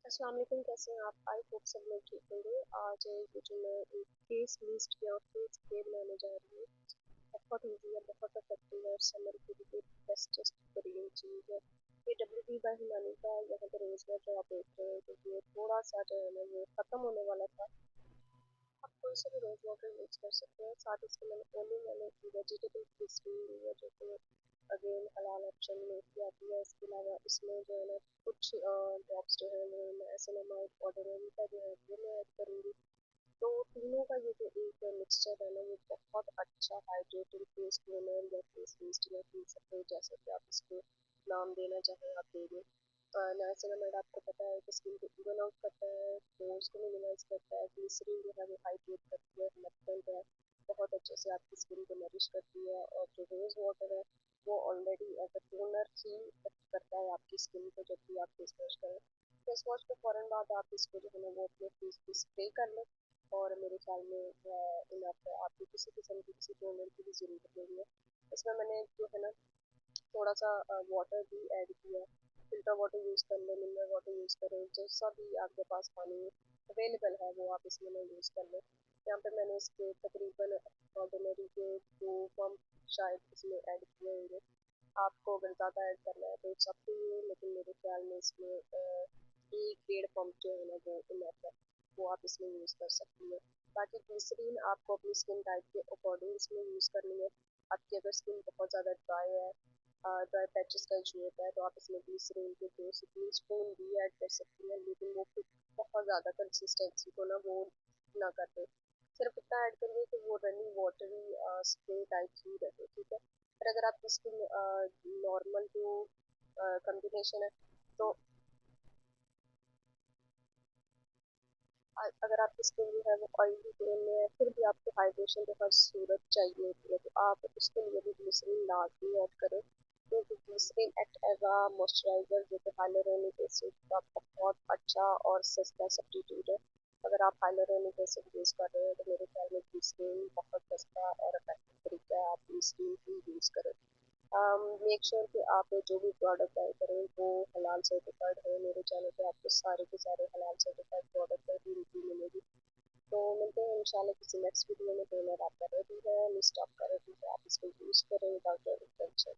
अस्सलाम वालेकुम, कैसे हैं आप? आई होप सब लोग ठीक होंगे। आज ये जो मैं एक फेस मिस्ट या फेस क्रीम लाने जा रही हूँ, बहुत ईजी है, बहुत इफेक्टिव है, समर के लिए बेस्टेस्ट क्रीम चीज़ है। ये WD बाय हिमानी का यहाँ पे रोज वाटर आप देख रहे हैं, क्योंकि ये थोड़ा सा जो है ना ये खत्म होने वाला था। आप कोई सा भी रोज वाटर यूज कर सकते हैं। साथ ही इसके मैंने की वेजिटेबल ग्लिसरीन है, जो कि अगेन हलाल ऑप्शन में की आती है। इसके अलावा इसमें जो है ना कुछ ड्रॉप्स जो है वो नाइसिनामाइड पाउडर है, उनका जो है वो मैं ऐड करूँगी। तो तीनों का ये जो एक मिक्सचर है ना, वो बहुत अच्छा हाइड्रेटिंग फेस टोनर या फेस मिस्ट या फेस स्प्रे, जैसे कि आप इसको नाम देना चाहें आप दे दें। नाइसिनामाइड आपको पता है कि स्किन को इवन आउट करता है, पोर्स को मिनिमाइज करता है। ग्लिसरीन जो है वो हाइड्रेट करती है, मक्खन है, बहुत अच्छे से आपकी स्किन को नरिश करती है। और जो रोज वाटर है वो ऑलरेडी एज अ टोनर ही एक्ट करता है आपकी स्किन को जब भी आप फेस वॉश करें। फेस वॉश के फ़ौरन बाद आप इसको जो है ना वो अपने फेस पे स्प्रे कर लें, और मेरे ख्याल में इनफ है, आपको किसी किस्म की किसी टोनर की भी ज़रूरत नहीं है। इसमें मैंने जो है ना थोड़ा सा वाटर भी ऐड किया। फिल्टर वाटर यूज़ कर लें, मिनरल वाटर यूज़ करें, जैसा भी आपके पास पानी अवेलेबल है वो आप इसमें ना यूज़ कर लें। यहाँ पे मैंने इसके तकरीबन ऑर्डिनरी के 2 पंप शायद इसमें ऐड किए होंगे। आपको अगर ज़्यादा ऐड करना है तो इट्स अप टू यू, लेकिन मेरे ख्याल में इसमें 1 1.5 पंप जो है ना वो इनफ है, वो आप इसमें यूज़ कर सकती है। बाकी ग्लिसरीन आपको अपनी स्किन टाइप के अकॉर्डिंग इसमें यूज़ करनी है। आपकी अगर स्किन बहुत ज़्यादा ड्राई है, ड्राई पैचेस का इशू होता है, तो आप इसमें ग्लिसरीन के 2 से 3 स्पून भी ऐड कर सकती हैं, लेकिन वो फिर बहुत ज़्यादा कंसिस्टेंसी को ना वो ना कर दे। सिर्फ इतना ऐड करिए कि वो रनिंग वाटरी स्प्रे टाइप ही रहे, ठीक है। पर अगर आपकी स्किन नॉर्मल जो कॉम्बिनेशन है, तो अगर आपकी स्किन जो है वो ऑयली टोन में है, फिर भी आपको हाइड्रेशन के हर सूरत चाहिए होती है, तो आप उसके लिए भी ग्लिसरीन लाजमी ऐड करें, क्योंकि glycerine act as a moisturiser जो कि हाइलुरोनिक एसिड का बहुत अच्छा और सस्ता सब्स्टिट्यूट है। अगर आप हाइलुरोनिक एसिड यूज़ कर रहे हैं तो मेरे ख्याल में ग्लिसरीन बहुत सस्ता और इफेक्टिव तरीका है, आप ग्लिसरीन ही यूज़ करें। मेक श्योर कि आप जो भी प्रोडक्ट बाय करें वो हलाल सर्टिफाइड है। मेरे चैनल पे आपको सारे के सारे हलाल सर्टिफाइड प्रोडक्ट की रिव्यू मिलेगी। तो मिलते हैं इंशाल्लाह किसी नेक्स्ट वीडियो में। डोनर आपका रेडी है, लिस्ट आपका रेडी है, आप इसको यूज़ करें विदाउट एनी टेंशन।